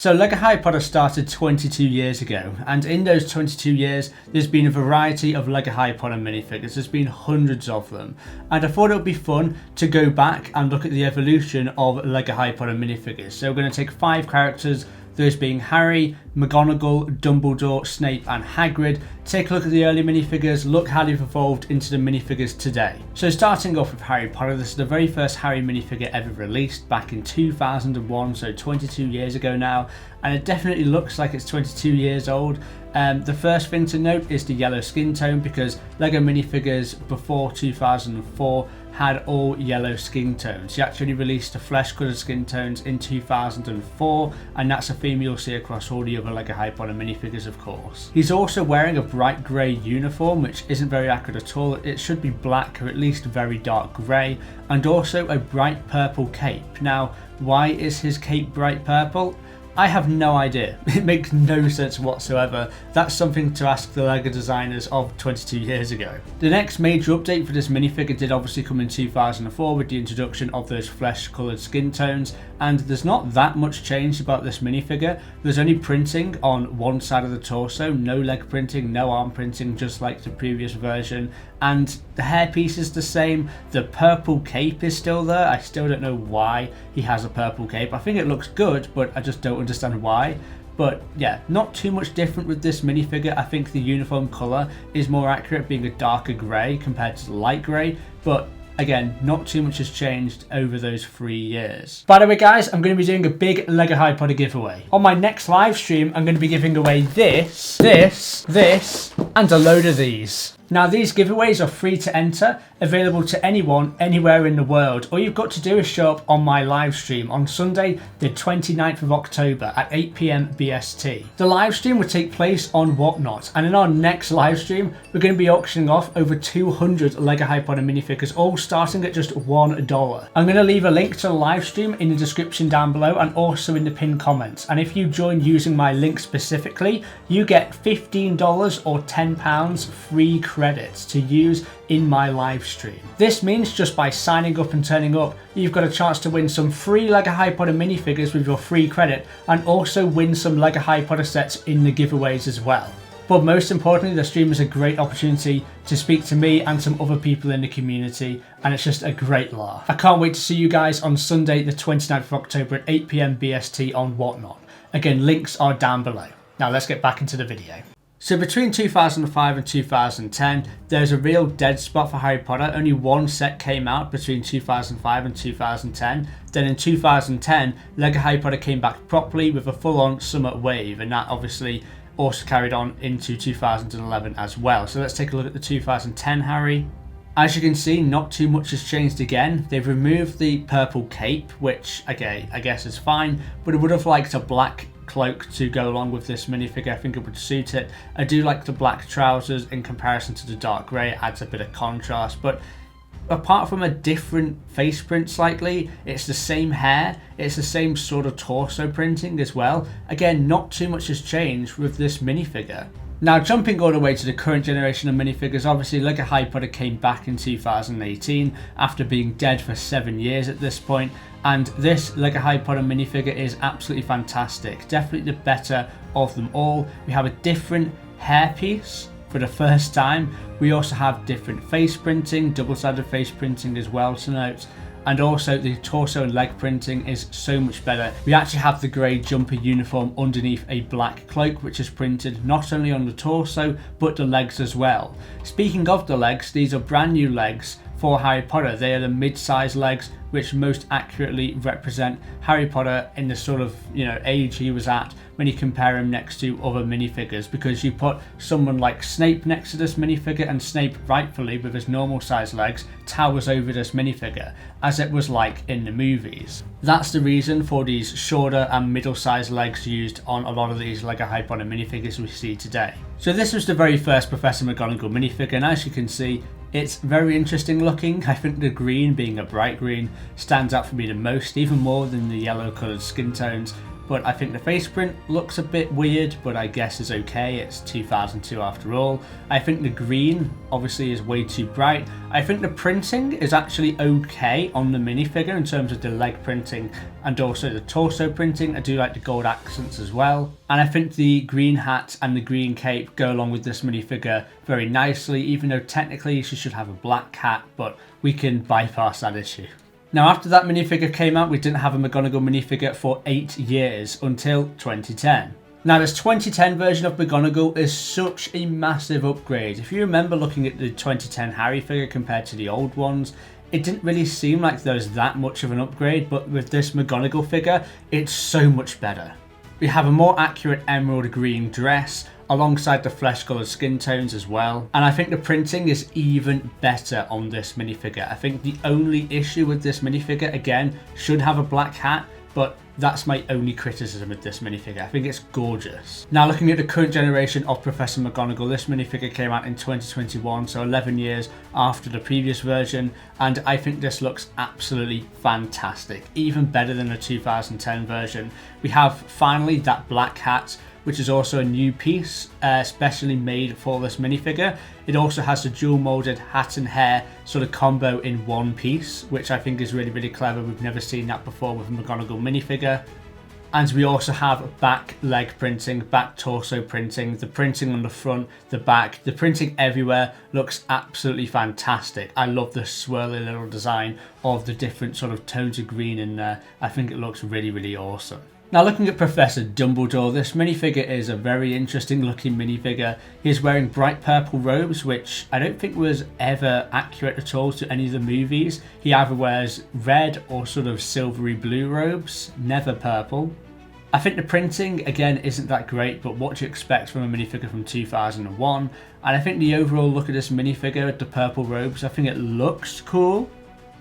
So LEGO Harry Potter started 22 years ago, and in those 22 years there's been a variety of LEGO Harry Potter minifigures. There's been hundreds of them, and I thought it would be fun to go back and look at the evolution of LEGO Harry Potter minifigures. So we're going to take 5 characters, those being Harry, McGonagall, Dumbledore, Snape and Hagrid. Take a look at the early minifigures, look how they've evolved into the minifigures today. So starting off with Harry Potter, this is the very first Harry minifigure ever released back in 2001, so 22 years ago now, and it definitely looks like it's 22 years old. The first thing to note is the yellow skin tone, because LEGO minifigures before 2004 had all yellow skin tones. He actually released the flesh coloured skin tones in 2004, and that's a theme you'll see across all the other LEGO Harry Potter minifigures, of course. He's also wearing a bright grey uniform, which isn't very accurate at all. It should be black or at least very dark grey, and also a bright purple cape. Now, why is his cape bright purple? I have no idea. It makes no sense whatsoever. That's something to ask the LEGO designers of 22 years ago. The next major update for this minifigure did obviously come in 2004 with the introduction of those flesh coloured skin tones, and there's not that much change about this minifigure. There's only printing on one side of the torso, no leg printing, no arm printing, just like the previous version, and the hairpiece is the same. The purple cape is still there. I still don't know why he has a purple cape. I think it looks good, but I just don't understand why. But yeah, not too much different with this minifigure. I think the uniform colour is more accurate, being a darker grey compared to the light grey, but again, not too much has changed over those 3 years. By the way guys, I'm going to be doing a big LEGO Harry Potter giveaway. On my next live stream, I'm going to be giving away this, and a load of these. Now these giveaways are free to enter, available to anyone, anywhere in the world. All you've got to do is show up on my live stream on Sunday, the 29th of October at 8 PM BST. The live stream will take place on Whatnot, and in our next live stream, we're going to be auctioning off over 200 LEGO Harry Potter minifigures, all starting at just $1. I'm going to leave a link to the live stream in the description down below and also in the pinned comments. And if you join using my link specifically, you get $15 or £10 free credits to use in my live stream. This means just by signing up and turning up, you've got a chance to win some free LEGO Harry Potter minifigures with your free credit, and also win some LEGO Harry Potter sets in the giveaways as well. But most importantly, the stream is a great opportunity to speak to me and some other people in the community, and it's just a great laugh. I can't wait to see you guys on Sunday the 29th of October at 8 PM BST on Whatnot. Again, links are down below. Now let's get back into the video. So between 2005 and 2010, there's a real dead spot for Harry Potter. Only one set came out between 2005 and 2010. Then in 2010, LEGO Harry Potter came back properly with a full-on summer wave, and that obviously also carried on into 2011 as well. So let's take a look at the 2010 Harry. As you can see, not too much has changed again. They've removed the purple cape, which, okay, I guess is fine, but I would have liked a black cloak to go along with this minifigure. I think it would suit it. I do like the black trousers in comparison to the dark grey. It adds a bit of contrast, but apart from a different face print slightly, it's the same hair, it's the same sort of torso printing as well. Again, not too much has changed with this minifigure. Now jumping all the way to the current generation of minifigures, obviously LEGO Harry Potter came back in 2018 after being dead for 7 years at this point, and this LEGO Harry Potter minifigure is absolutely fantastic. Definitely the better of them all. We have a different hairpiece for the first time. We also have different face printing, double-sided face printing as well to note. And also the torso and leg printing is so much better. We actually have the grey jumper uniform underneath a black cloak, which is printed not only on the torso but the legs as well. Speaking of the legs, these are brand new legs for Harry Potter. They are the mid-size legs, which most accurately represent Harry Potter in the sort of, age he was at when you compare him next to other minifigures, because you put someone like Snape next to this minifigure, and Snape, rightfully with his normal size legs, towers over this minifigure, as it was like in the movies. That's the reason for these shorter and middle-sized legs used on a lot of these LEGO Harry Potter minifigures we see today. So this was the very first Professor McGonagall minifigure, and as you can see, it's very interesting looking. I think the green, being a bright green, stands out for me the most, even more than the yellow coloured skin tones. but I think the face print looks a bit weird, but I guess is okay. It's 2002 after all. I think the green obviously is way too bright. I think the printing is actually okay on the minifigure in terms of the leg printing and also the torso printing. I do like the gold accents as well. And I think the green hat and the green cape go along with this minifigure very nicely, even though technically she should have a black hat, but we can bypass that issue. Now, after that minifigure came out, we didn't have a McGonagall minifigure for 8 years until 2010. Now, this 2010 version of McGonagall is such a massive upgrade. If you remember looking at the 2010 Harry figure compared to the old ones, it didn't really seem like there was that much of an upgrade, but with this McGonagall figure, it's so much better. We have a more accurate emerald green dress, alongside the flesh coloured skin tones as well. And I think the printing is even better on this minifigure. I think the only issue with this minifigure, again, should have a black hat, but that's my only criticism of this minifigure. I think it's gorgeous. Now, looking at the current generation of Professor McGonagall, this minifigure came out in 2021, so 11 years after the previous version, and I think this looks absolutely fantastic, even better than the 2010 version. We have finally that black hat, which is also a new piece, specially made for this minifigure. It also has the dual molded hat and hair sort of combo in one piece, which I think is really, really clever. We've never seen that before with a McGonagall minifigure. And we also have back leg printing, back torso printing, the printing on the front, the back, the printing everywhere looks absolutely fantastic. I love the swirly little design of the different sort of tones of green in there. I think it looks really, really awesome. Now, looking at Professor Dumbledore, this minifigure is a very interesting looking minifigure. He's wearing bright purple robes, which I don't think was ever accurate at all to any of the movies. He either wears red or sort of silvery blue robes, never purple. I think the printing, again, isn't that great, but what do you expect from a minifigure from 2001? And I think the overall look of this minifigure with the purple robes, I think it looks cool,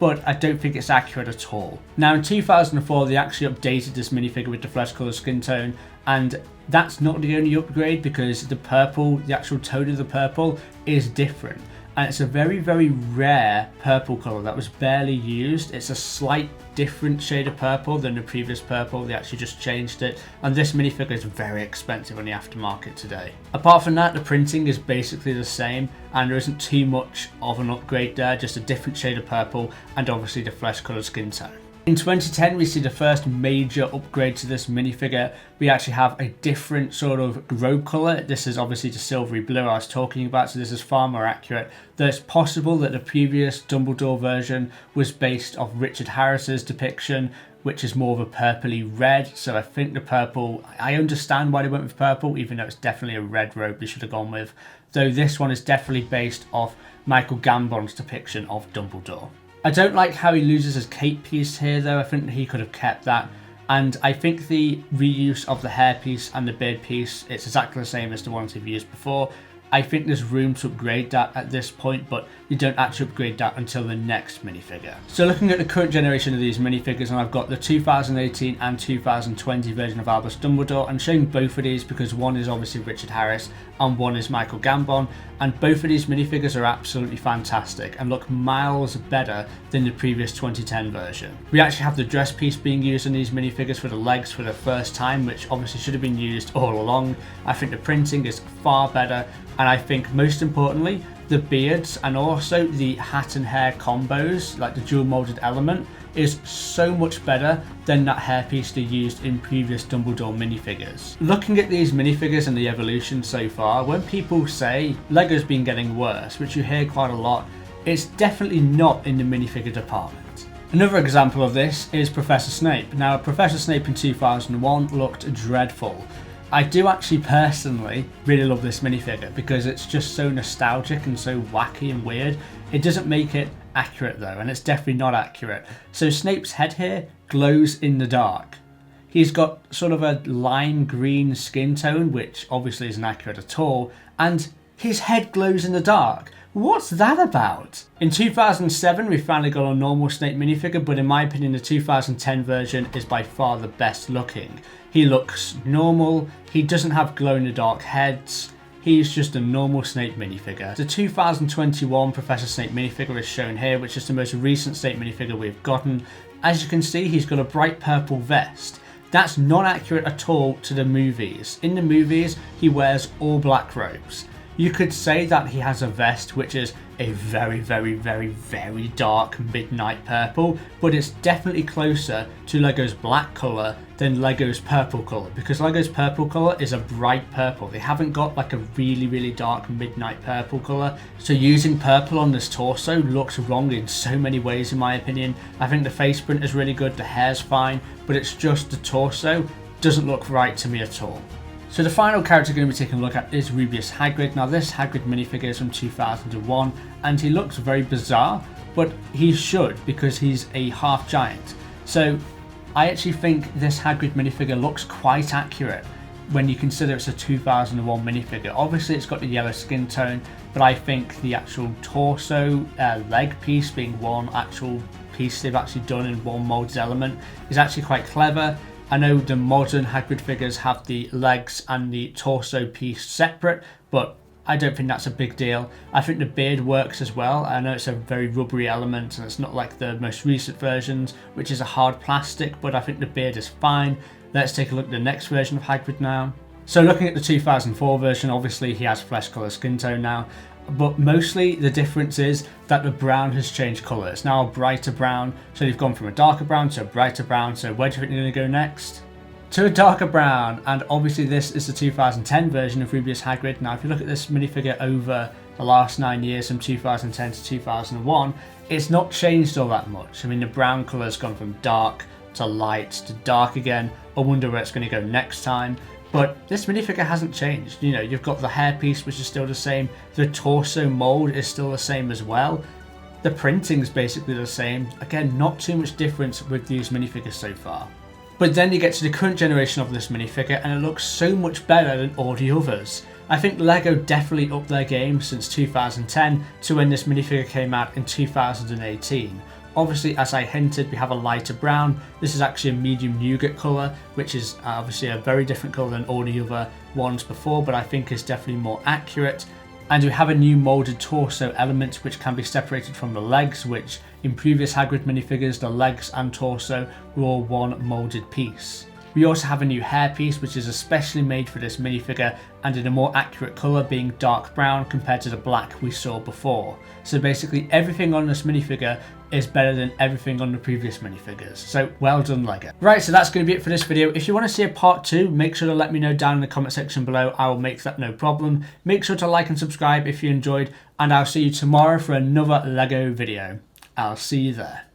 but I don't think it's accurate at all. Now, in 2004, they actually updated this minifigure with the flesh coloured skin tone, and that's not the only upgrade because the purple, the actual tone of the purple is different. And it's a very, very rare purple colour that was barely used. It's a slight different shade of purple than the previous purple. They actually just changed it. And this minifigure is very expensive on the aftermarket today. Apart from that, the printing is basically the same and there isn't too much of an upgrade there, just a different shade of purple and obviously the flesh coloured skin tone. In 2010, we see the first major upgrade to this minifigure. We actually have a different sort of robe colour. This is obviously the silvery blue I was talking about, so this is far more accurate. Though it's possible that the previous Dumbledore version was based off Richard Harris's depiction, which is more of a purpley red. So I think the purple, I understand why they went with purple, even though it's definitely a red robe they should have gone with. Though this one is definitely based off Michael Gambon's depiction of Dumbledore. I don't like how he loses his cape piece here though. I think he could have kept that. And I think the reuse of the hair piece and the beard piece, it's exactly the same as the ones we've used before. I think there's room to upgrade that at this point, but you don't actually upgrade that until the next minifigure. So looking at the current generation of these minifigures, and I've got the 2018 and 2020 version of Albus Dumbledore, and showing both of these because one is obviously Richard Harris and one is Michael Gambon, and both of these minifigures are absolutely fantastic and look miles better than the previous 2010 version. We actually have the dress piece being used in these minifigures for the legs for the first time, which obviously should have been used all along. I think the printing is far better, and I think most importantly, the beards and also the hat and hair combos, like the dual molded element, is so much better than that hairpiece they used in previous Dumbledore minifigures. Looking at these minifigures and the evolution so far, when people say Lego's been getting worse, which you hear quite a lot, it's definitely not in the minifigure department. Another example of this is Professor Snape. Now, Professor Snape in 2001 looked dreadful. I do actually personally really love this minifigure because it's just so nostalgic and so wacky and weird. It doesn't make it accurate though, and it's definitely not accurate. So Snape's head here glows in the dark. He's got sort of a lime green skin tone, which obviously isn't accurate at all, and his head glows in the dark. What's that about? In 2007, we finally got a normal Snape minifigure, but in my opinion, the 2010 version is by far the best looking. He looks normal, he doesn't have glow-in-the-dark heads, he's just a normal Snape minifigure. The 2021 Professor Snape minifigure is shown here, which is the most recent Snape minifigure we've gotten. As you can see, he's got a bright purple vest. That's not accurate at all to the movies. In the movies, he wears all black robes. You could say that he has a vest which is a very, very, very, very dark midnight purple, but it's definitely closer to Lego's black colour than Lego's purple colour, because Lego's purple colour is a bright purple. They haven't got like a really, really dark midnight purple colour, so using purple on this torso looks wrong in so many ways in my opinion. I think the face print is really good, the hair's fine, but it's just the torso doesn't look right to me at all. So the final character we're going to be taking a look at is Rubeus Hagrid. Now this Hagrid minifigure is from 2001 and he looks very bizarre, but he should, because he's a half giant. So I actually think this Hagrid minifigure looks quite accurate when you consider it's a 2001 minifigure. Obviously it's got the yellow skin tone, but I think the actual torso leg piece being one actual piece they've actually done in one molded element is actually quite clever. I know the modern Hagrid figures have the legs and the torso piece separate, but I don't think that's a big deal. I think the beard works as well. I know it's a very rubbery element and it's not like the most recent versions, which is a hard plastic, but I think the beard is fine. Let's take a look at the next version of Hagrid now. So looking at the 2004 version, obviously he has flesh colour skin tone now, but mostly the difference is that the brown has changed colour. It's now a brighter brown, so you've gone from a darker brown to a brighter brown. So where do you think you're going to go next? To a darker brown, and obviously this is the 2010 version of Rubeus Hagrid. Now if you look at this minifigure over the last 9 years from 2010 to 2001, it's not changed all that much. I mean, the brown colour's gone from dark to light to dark again. I wonder where it's going to go next time. But this minifigure hasn't changed. You know, you've got the hairpiece which is still the same. The torso mold is still the same as well. The printing's basically the same. Again, not too much difference with these minifigures so far. But then you get to the current generation of this minifigure and it looks so much better than all the others. I think Lego definitely upped their game since 2010 to when this minifigure came out in 2018. Obviously, as I hinted, we have a lighter brown. This is actually a medium nougat colour, which is obviously a very different colour than all the other ones before, but I think is definitely more accurate. And we have a new moulded torso element which can be separated from the legs, which in previous Hagrid minifigures, the legs and torso were all one moulded piece. We also have a new hairpiece which is especially made for this minifigure and in a more accurate colour, being dark brown compared to the black we saw before. So basically everything on this minifigure is better than everything on the previous minifigures. So well done Lego. Right, so that's going to be it for this video. If you want to see a part 2, make sure to let me know down in the comment section below. I will make that no problem. Make sure to like and subscribe if you enjoyed, and I'll see you tomorrow for another Lego video. I'll see you there.